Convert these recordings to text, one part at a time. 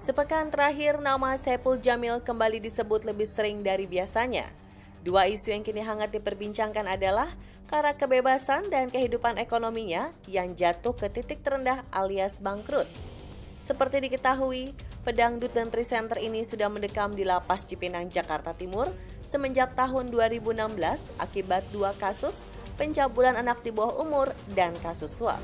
Sepekan terakhir, nama Saipul Jamil kembali disebut lebih sering dari biasanya. Dua isu yang kini hangat diperbincangkan adalah karena kebebasan dan kehidupan ekonominya yang jatuh ke titik terendah alias bangkrut. Seperti diketahui, pedangdut dan presenter ini sudah mendekam di Lapas Cipinang, Jakarta Timur semenjak tahun 2016 akibat dua kasus pencabulan anak di bawah umur dan kasus suap.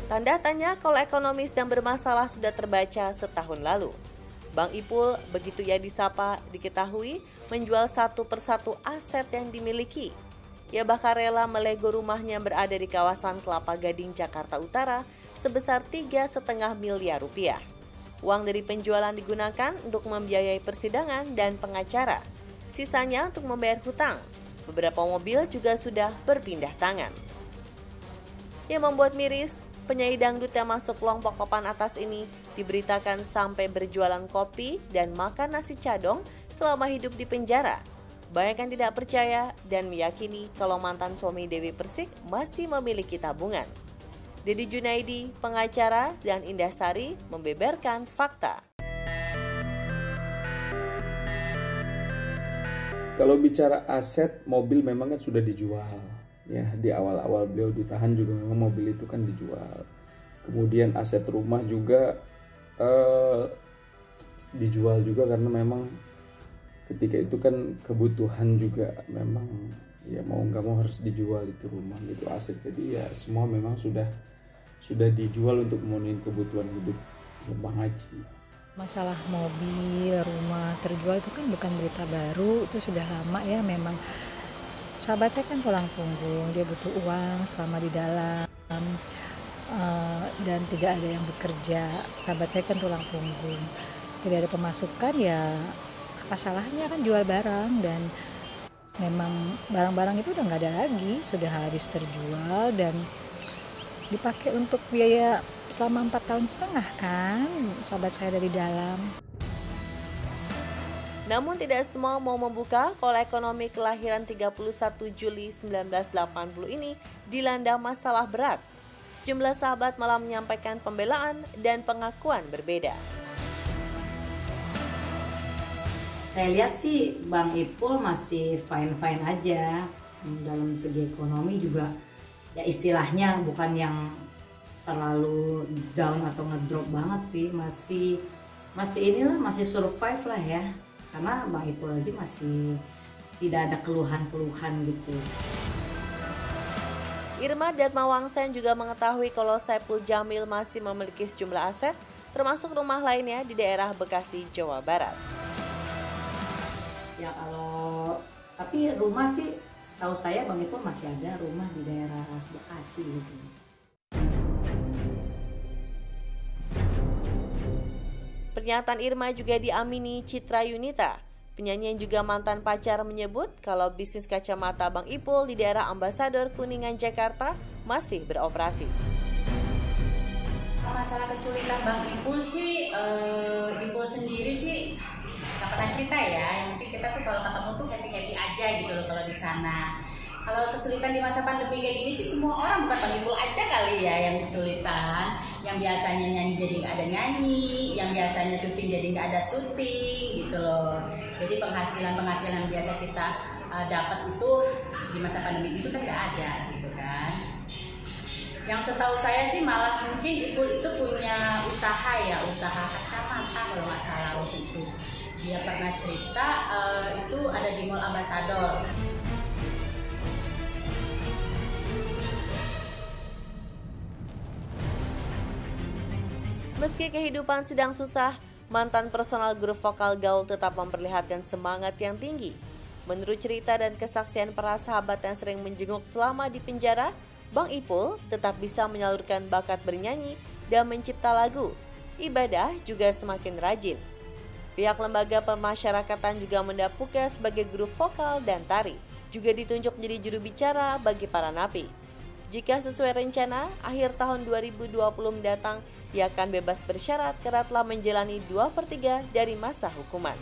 Tanda tanya kalau ekonomi sedang bermasalah sudah terbaca setahun lalu. Bang Ipul, begitu ia disapa, diketahui menjual satu persatu aset yang dimiliki. Ia bahkan rela melego rumahnya berada di kawasan Kelapa Gading, Jakarta Utara sebesar 3,5 miliar rupiah. Uang dari penjualan digunakan untuk membiayai persidangan dan pengacara. Sisanya untuk membayar hutang. Beberapa mobil juga sudah berpindah tangan. Yang membuat miris, penyanyi dangdut yang masuk kelompok papan atas ini diberitakan sampai berjualan kopi dan makan nasi cadong selama hidup di penjara. Banyak yang tidak percaya dan meyakini kalau mantan suami Dewi Persik masih memiliki tabungan. Dedi Junaidi, pengacara, dan Indah Sari membeberkan fakta. Kalau bicara aset, mobil memang kan sudah dijual. Ya, di awal-awal beliau ditahan juga memang mobil itu kan dijual. Kemudian aset rumah juga dijual juga karena memang ketika itu kan kebutuhan juga memang ya mau nggak mau harus dijual itu rumah gitu aset. Jadi ya semua memang sudah dijual untuk memenuhi kebutuhan hidup Bang Haji. Masalah mobil, rumah terjual itu kan bukan berita baru, itu sudah lama ya memang. Sahabat saya kan tulang punggung, dia butuh uang selama di dalam dan tidak ada yang bekerja. Sahabat saya kan tulang punggung, tidak ada pemasukan, ya apa salahnya kan jual barang, dan memang barang-barang itu udah nggak ada lagi, sudah habis terjual dan dipakai untuk biaya selama 4,5 tahun kan sahabat saya dari dalam. Namun tidak semua mau membuka kalau ekonomi kelahiran 31 Juli 1980 ini dilanda masalah berat. Sejumlah sahabat malah menyampaikan pembelaan dan pengakuan berbeda. Saya lihat sih Bang Ipul masih fine-fine aja. Dalam segi ekonomi juga ya istilahnya bukan yang terlalu down atau ngedrop banget sih. Masih survive lah ya. Karena Bang Ipul aja masih tidak ada keluhan-keluhan gitu. Irma Darmawangsan juga mengetahui kalau Saipul Jamil masih memiliki sejumlah aset, termasuk rumah lainnya di daerah Bekasi, Jawa Barat. Ya tapi rumah sih setahu saya Bang Ipul masih ada rumah di daerah Bekasi gitu. Pernyataan Irma juga diamini Citra Yunita. Penyanyi yang juga mantan pacar menyebut kalau bisnis kacamata Bang Ipul di daerah Ambasador Kuningan, Jakarta masih beroperasi. Masalah kesulitan Bang Ipul sih, Ipul sendiri sih nggak pernah cerita ya. Yang penting kita tuh kalau ketemu tuh happy-happy aja gitu loh kalau di sana. Kalau kesulitan di masa pandemi kayak gini sih semua orang, bukan Bang Ipul aja kali ya yang kesulitan. Yang biasanya nyanyi jadi nggak ada nyanyi, yang biasanya syuting jadi nggak ada syuting gitu loh. Jadi penghasilan biasa kita dapat itu di masa pandemi itu kan nggak ada gitu kan. Yang setahu saya sih malah mungkin Ipul itu punya usaha kacamata kalau nggak salah waktu itu. Dia pernah cerita itu ada di Mall Ambasador. Meski kehidupan sedang susah, mantan personal grup vokal Gaul tetap memperlihatkan semangat yang tinggi. Menurut cerita dan kesaksian para sahabat yang sering menjenguk selama di penjara, Bang Ipul tetap bisa menyalurkan bakat bernyanyi dan mencipta lagu. Ibadah juga semakin rajin. Pihak lembaga pemasyarakatan juga mendapuknya sebagai grup vokal dan tari. Juga ditunjuk menjadi juru bicara bagi para napi. Jika sesuai rencana, akhir tahun 2020 mendatang, ia akan bebas bersyarat karena telah menjalani 2/3 dari masa hukuman.